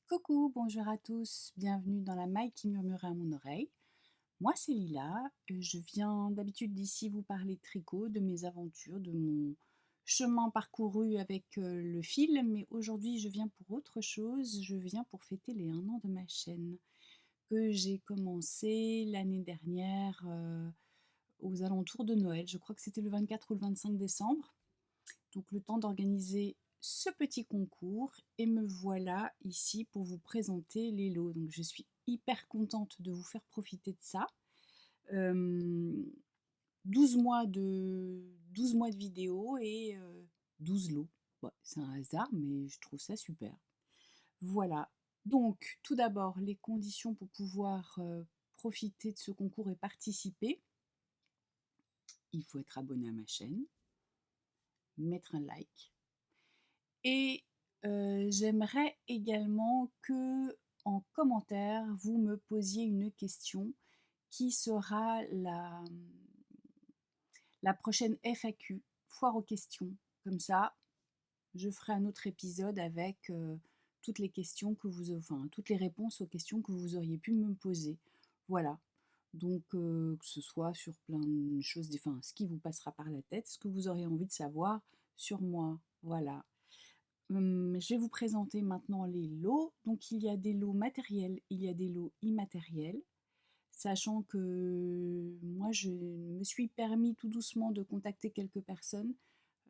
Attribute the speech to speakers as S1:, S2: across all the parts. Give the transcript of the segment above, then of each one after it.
S1: Coucou, bonjour à tous, bienvenue dans la maille qui murmurait à mon oreille. Moi c'est Lila, je viens d'habitude d'ici vous parler de tricot, de mes aventures, de mon chemin parcouru avec le fil, mais aujourd'hui je viens pour autre chose, je viens pour fêter les 1 an de ma chaîne que j'ai commencé l'année dernière aux alentours de Noël, je crois que c'était le 24 ou le 25 décembre. Donc le temps d'organiser ce petit concours et me voilà ici pour vous présenter les lots. Donc je suis hyper contente de vous faire profiter de ça. Euh, 12 mois de 12 mois de vidéos et 12 lots. Bon, c'est un hasard, mais je trouve ça super. Voilà. Donc, tout d'abord, les conditions pour pouvoir profiter de ce concours et participer. Il faut être abonné à ma chaîne, mettre un like, et j'aimerais également que, en commentaire, vous me posiez une question qui sera la prochaine FAQ, foire aux questions. Comme ça, je ferai un autre épisode avec toutes les questions enfin, toutes les réponses aux questions que vous auriez pu me poser. Voilà. Donc, que ce soit sur plein de choses, enfin, ce qui vous passera par la tête, ce que vous aurez envie de savoir sur moi. Voilà. Je vais vous présenter maintenant les lots. Donc il y a des lots matériels, il y a des lots immatériels, sachant que moi je me suis permis tout doucement de contacter quelques personnes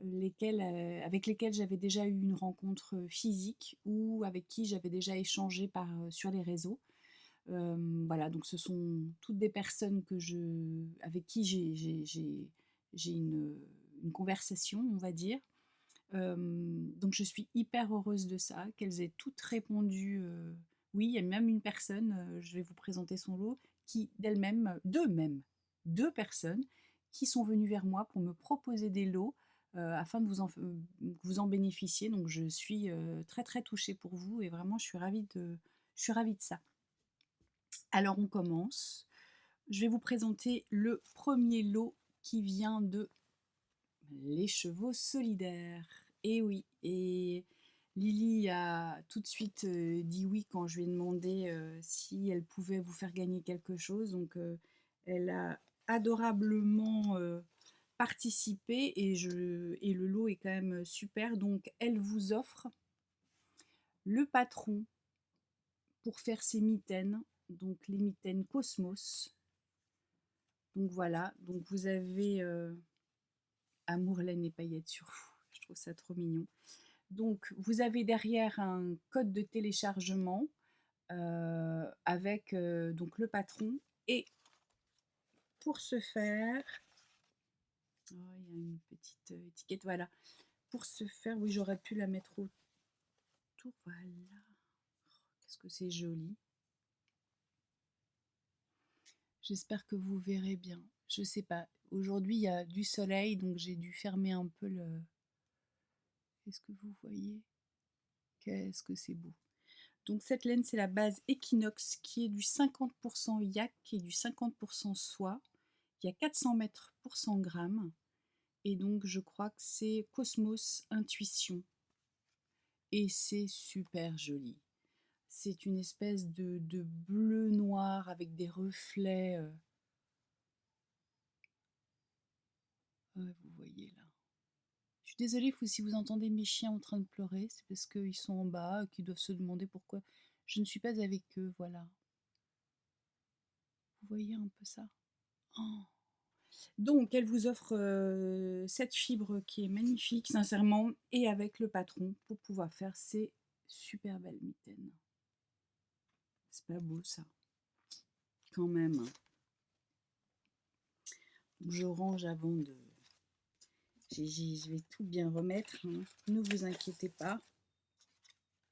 S1: avec lesquelles j'avais déjà eu une rencontre physique ou avec qui j'avais déjà échangé sur les réseaux. Voilà, donc ce sont toutes des personnes avec qui j'ai une conversation, on va dire. Donc je suis hyper heureuse de ça, qu'elles aient toutes répondu oui. Il y a même une personne, je vais vous présenter son lot, qui d'elle-même, deux personnes qui sont venues vers moi pour me proposer des lots afin de que vous en bénéficiez. Donc je suis très très touchée pour vous et vraiment je suis ravie de ça. Alors on commence. Je vais vous présenter le premier lot qui vient de les chevaux solidaires. Et oui, et Lily a tout de suite dit oui quand je lui ai demandé si elle pouvait vous faire gagner quelque chose. Donc elle a adorablement participé et le lot est quand même super. Donc elle vous offre le patron pour faire ses mitaines, donc les mitaines Cosmos. Donc voilà, donc vous avez Amour, laine et paillettes sur vous. Je trouve ça trop mignon. Donc, vous avez derrière un code de téléchargement avec donc le patron. Et pour ce faire, oh, il y a une petite étiquette, voilà. Pour ce faire, oui, j'aurais pu la mettre autour, voilà. Qu'est-ce que c'est joli. J'espère que vous verrez bien. Je sais pas. Aujourd'hui, il y a du soleil, donc j'ai dû fermer un peu le. Est-ce que vous voyez? Qu'est-ce que c'est beau. Donc cette laine, c'est la base Equinox qui est du 50% yak et du 50% soie. Il y a 400 mètres pour 100 grammes. Et donc je crois que c'est Cosmos Intuition. Et c'est super joli. C'est une espèce de bleu noir avec des reflets. Ouais, vous voyez là. Je suis désolée si vous entendez mes chiens en train de pleurer. C'est parce qu'ils sont en bas, qu'ils doivent se demander pourquoi je ne suis pas avec eux. Voilà. Vous voyez un peu ça? Oh. Donc, elle vous offre cette fibre qui est magnifique, sincèrement, et avec le patron pour pouvoir faire ces super belles mitaines. C'est pas beau ça, quand même. Je range avant de. Je vais tout bien remettre, hein. Ne vous inquiétez pas.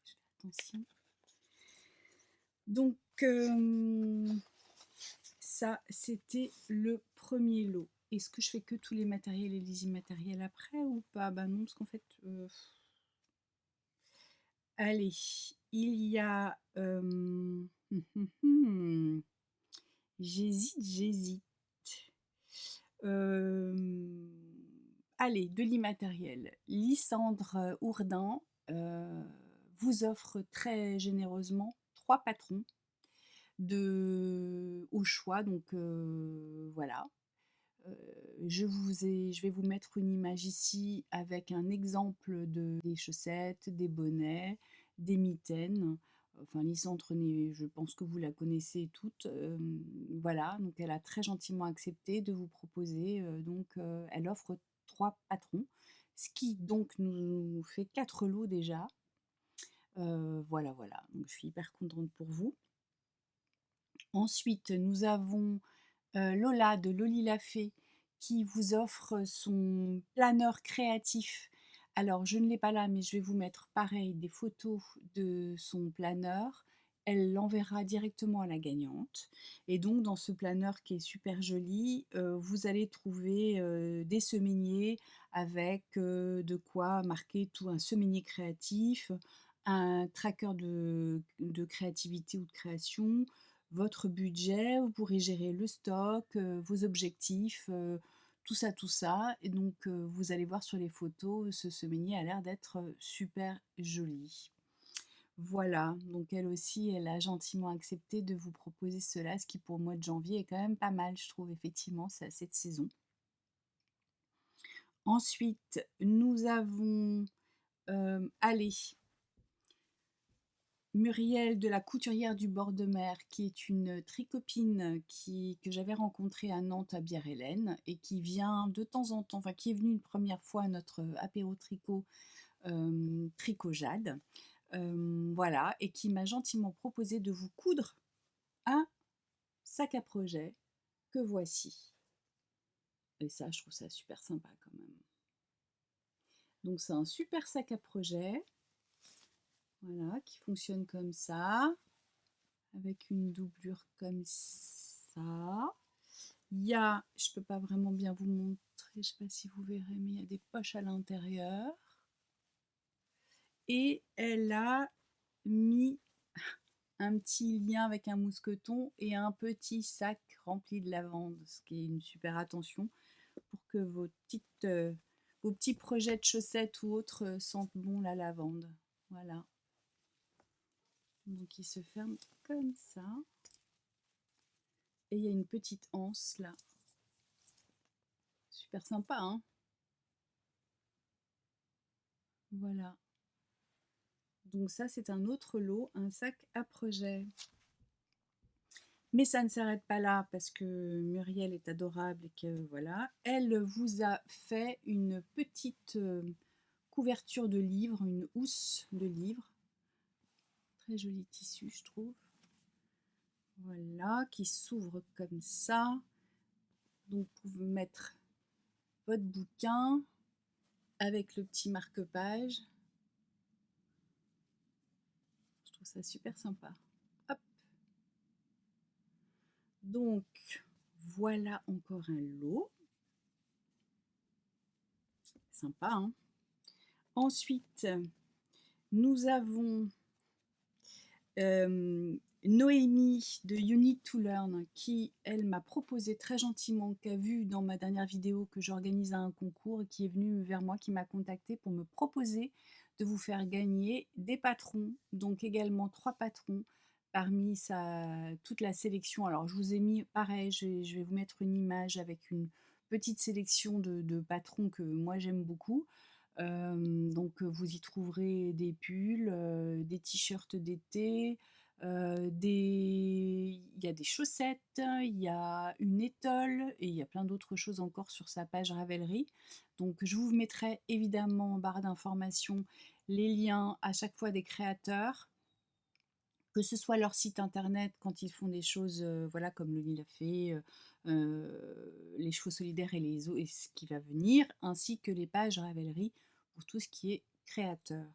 S1: Je fais attention. Donc, ça, c'était le premier lot. Est-ce que je fais que tous les matériels et les immatériels après ou pas? Bah non, parce qu'en fait. Allez, il y a. J'hésite. Allez, de l'immatériel. Lysandre Ourdin vous offre très généreusement 3 patrons au choix. Donc voilà. Je vais vous mettre une image ici avec un exemple des chaussettes, des bonnets, des mitaines. Enfin, Lysandre, je pense que vous la connaissez toutes. Voilà, donc elle a très gentiment accepté de vous proposer. Elle offre 3 patrons, ce qui donc nous fait 4 lots déjà. Voilà, voilà. Donc je suis hyper contente pour vous. Ensuite, nous avons Lola de Loli la Fée qui vous offre son planeur créatif. Alors, je ne l'ai pas là, mais je vais vous mettre pareil des photos de son planeur. Elle l'enverra directement à la gagnante. Et donc, dans ce planeur qui est super joli, vous allez trouver des semainiers avec de quoi marquer tout un semainier créatif, un tracker de créativité ou de création, votre budget, vous pourrez gérer le stock, vos objectifs, tout ça, tout ça. Et donc, vous allez voir sur les photos, ce semainier a l'air d'être super joli. Voilà, donc elle aussi, elle a gentiment accepté de vous proposer cela, ce qui pour le mois de janvier est quand même pas mal, je trouve, effectivement, c'est à cette saison. Ensuite, nous avons, allez, Muriel de la Couturière du bord de mer, qui est une tricopine que j'avais rencontrée à Nantes à Bière-Hélène et qui vient de temps en temps, enfin qui est venue une première fois à notre apéro tricot, Tricot Jade, voilà, et qui m'a gentiment proposé de vous coudre un sac à projet que voici. Et ça, je trouve ça super sympa quand même. Donc c'est un super sac à projet, voilà, qui fonctionne comme ça, avec une doublure comme ça. Il y a, je peux pas vraiment bien vous montrer, je sais pas si vous verrez, mais il y a des poches à l'intérieur. Et elle a mis un petit lien avec un mousqueton et un petit sac rempli de lavande, ce qui est une super attention pour que vos petits projets de chaussettes ou autres sentent bon la lavande. Voilà. Donc il se ferme comme ça. Et il y a une petite anse là. Super sympa, hein? Voilà. Donc ça, c'est un autre lot, un sac à projet. Mais ça ne s'arrête pas là parce que Muriel est adorable et que voilà, elle vous a fait une petite couverture de livre, une housse de livre. Très joli tissu, je trouve. Voilà, qui s'ouvre comme ça. Donc vous pouvez mettre votre bouquin avec le petit marque-page. Je trouve ça super sympa. Hop. Donc voilà encore un lot. Sympa, hein? Ensuite, nous avons Noémie de You Need to Learn qui, elle, m'a proposé très gentiment, qui a vu dans ma dernière vidéo que j'organise un concours et qui est venue vers moi, qui m'a contacté pour me proposer de vous faire gagner des patrons, donc également 3 patrons parmi toute la sélection. Alors je vous ai mis, pareil, je vais vous mettre une image avec une petite sélection de patrons que moi j'aime beaucoup. Donc vous y trouverez des pulls, des t-shirts d'été, il y a des chaussettes, il y a une étole et il y a plein d'autres choses encore sur sa page Ravelry. Donc je vous mettrai évidemment en barre d'informations les liens à chaque fois des créateurs, que ce soit leur site internet quand ils font des choses voilà, comme le Lila l'a fait, les chevaux solidaires et ce qui va venir, ainsi que les pages Ravelry pour tout ce qui est créateur.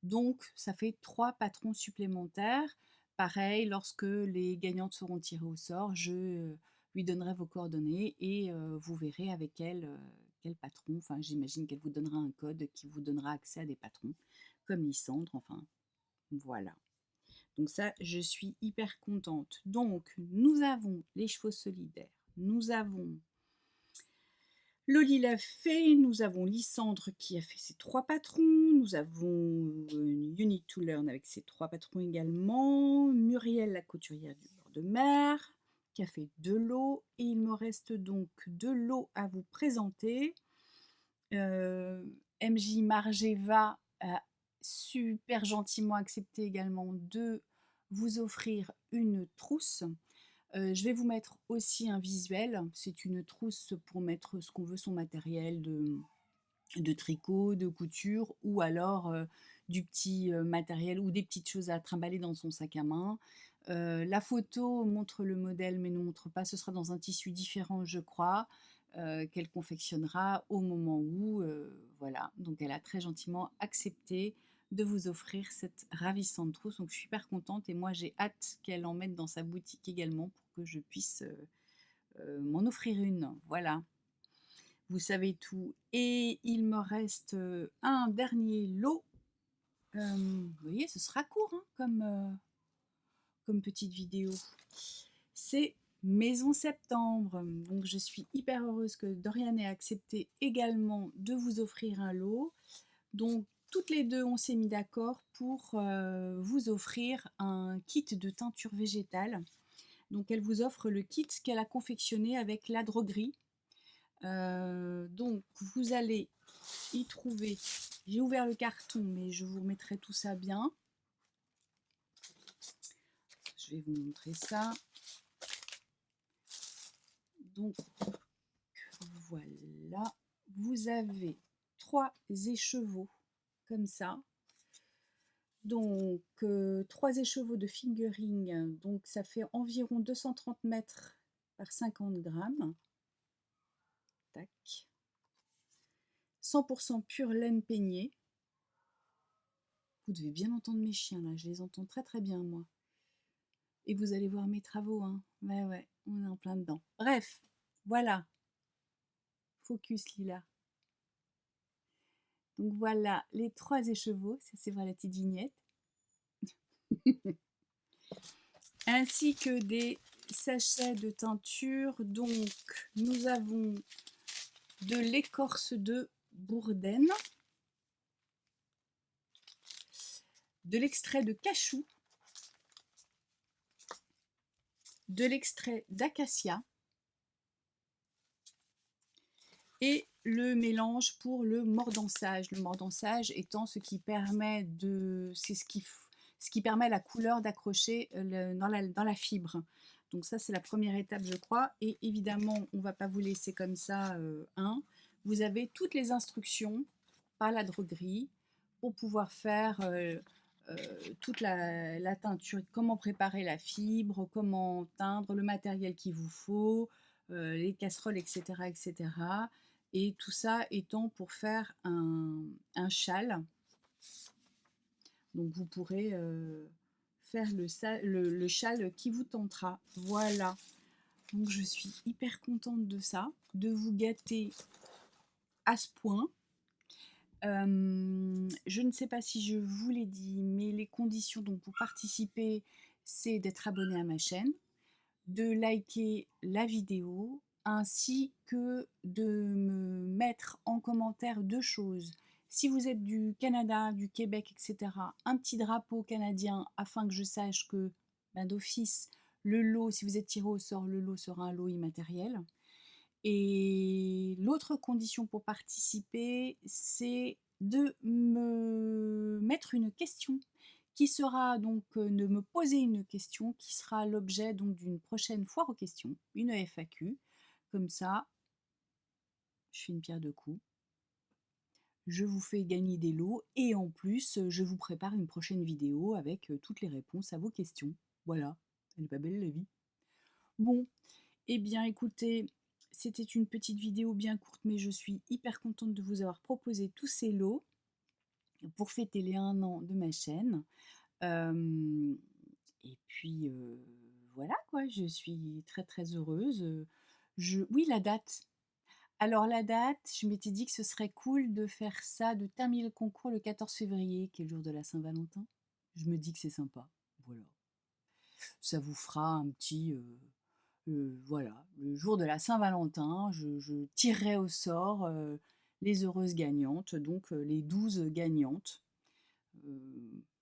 S1: Donc ça fait 3 patrons supplémentaires. Pareil, lorsque les gagnantes seront tirées au sort, je lui donnerai vos coordonnées et vous verrez avec elle quel patron. Enfin, j'imagine qu'elle vous donnera un code qui vous donnera accès à des patrons, comme Lysandre, enfin voilà. Donc ça, je suis hyper contente. Donc, nous avons les chevaux solidaires, nous avons Loli l'a fait, nous avons Lysandre qui a fait ses 3 patrons, nous avons You Need to Learn avec ses 3 patrons également, Muriel la couturière du bord de mer qui a fait 2 lots et il me reste donc 2 lots à vous présenter. MJ Margeva a super gentiment accepté également de vous offrir une trousse. Je vais vous mettre aussi un visuel. C'est une trousse pour mettre ce qu'on veut, son matériel de tricot, de couture, ou alors du petit matériel ou des petites choses à trimballer dans son sac à main. La photo montre le modèle mais ne montre pas, ce sera dans un tissu différent je crois, qu'elle confectionnera au moment où, voilà, donc elle a très gentiment accepté de vous offrir cette ravissante trousse, donc je suis super contente et moi j'ai hâte qu'elle en mette dans sa boutique également pour que je puisse m'en offrir une, voilà. Vous savez tout. Et il me reste un dernier lot. Vous voyez, ce sera court hein, comme petite vidéo. C'est Maison Septembre. Donc je suis hyper heureuse que Dorian ait accepté également de vous offrir un lot. Donc toutes les deux, on s'est mis d'accord pour vous offrir un kit de teinture végétale. Donc elle vous offre le kit qu'elle a confectionné avec la droguerie. Donc vous allez y trouver, j'ai ouvert le carton mais je vous remettrai tout ça bien, je vais vous montrer ça. Donc voilà, vous avez 3 écheveaux comme ça, donc 3 écheveaux de fingering, donc ça fait environ 230 mètres par 50 grammes. Tac. 100% pure laine peignée. Vous devez bien entendre mes chiens là, je les entends très très bien moi. Et vous allez voir mes travaux, hein. Ouais, on est en plein dedans. Bref, voilà. Focus Lila. Donc voilà les 3 écheveaux, ça c'est vrai la petite vignette. Ainsi que des sachets de teinture. Donc nous avons de l'écorce de bourdaine, de l'extrait de cachou, de l'extrait d'acacia et le mélange pour le mordançage. Le mordançage étant ce qui permet de... c'est ce qui permet à la couleur d'accrocher dans la fibre. Donc ça, c'est la première étape, je crois. Et évidemment, on ne va pas vous laisser comme ça. Vous avez toutes les instructions par la droguerie pour pouvoir faire toute la teinture, comment préparer la fibre, comment teindre, le matériel qu'il vous faut, les casseroles, etc., etc. Et tout ça étant pour faire un châle. Donc vous pourrez faire le châle qui vous tentera. Voilà. Donc je suis hyper contente de ça, de vous gâter à ce point. Je ne sais pas si je vous l'ai dit, mais les conditions donc pour participer, c'est d'être abonné à ma chaîne, de liker la vidéo, ainsi que de me mettre en commentaire 2 choses. Si vous êtes du Canada, du Québec, etc., un petit drapeau canadien afin que je sache que d'office, le lot, si vous êtes tiré au sort, le lot sera un lot immatériel. Et l'autre condition pour participer, c'est de me mettre une question qui sera donc de me poser une question qui sera l'objet donc d'une prochaine foire aux questions, une FAQ. Comme ça, je fais une pierre deux coups. Je vous fais gagner des lots et en plus, je vous prépare une prochaine vidéo avec toutes les réponses à vos questions. Voilà, elle n'est pas belle la vie. Bon, eh bien écoutez, c'était une petite vidéo bien courte, mais je suis hyper contente de vous avoir proposé tous ces lots pour fêter les 1 an de ma chaîne. Et puis voilà quoi, je suis très très heureuse. Oui, la date. Alors la date, je m'étais dit que ce serait cool de faire ça, de terminer le concours le 14 février, qui est le jour de la Saint-Valentin. Je me dis que c'est sympa, voilà. Ça vous fera un petit... voilà, le jour de la Saint-Valentin, je tirerai au sort, les heureuses gagnantes, donc les 12 gagnantes.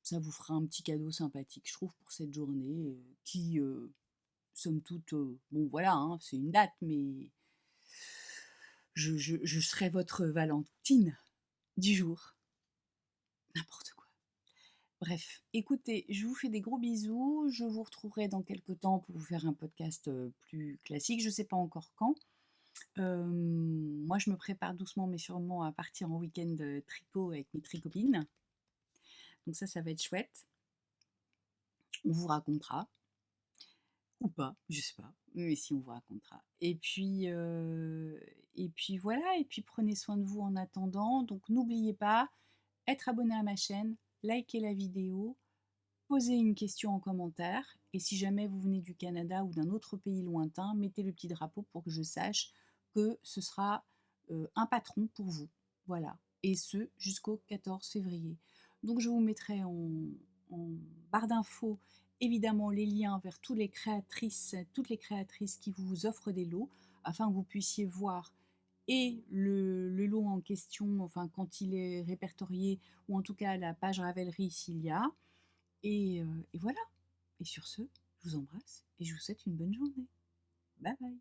S1: Ça vous fera un petit cadeau sympathique, je trouve, pour cette journée, qui, somme toute, bon voilà, hein, c'est une date, mais je serai votre Valentine du jour. N'importe quoi. Bref, écoutez, je vous fais des gros bisous. Je vous retrouverai dans quelques temps pour vous faire un podcast, plus classique. Je ne sais pas encore quand. Moi, je me prépare doucement mais sûrement à partir en week-end, tricot avec mes tricopines. Donc ça va être chouette. On vous racontera ou pas, je sais pas, mais si on vous racontera. Et puis voilà, et puis prenez soin de vous en attendant. Donc n'oubliez pas, être abonné à ma chaîne, liker la vidéo, poser une question en commentaire, et si jamais vous venez du Canada ou d'un autre pays lointain, mettez le petit drapeau pour que je sache que ce sera un patron pour vous. Voilà. Et ce, jusqu'au 14 février. Donc je vous mettrai en barre d'infos évidemment les liens vers toutes les créatrices qui vous offrent des lots, afin que vous puissiez voir et le lot en question, enfin quand il est répertorié, ou en tout cas la page Ravelry s'il y a. Et voilà. Et sur ce, je vous embrasse et je vous souhaite une bonne journée. Bye bye.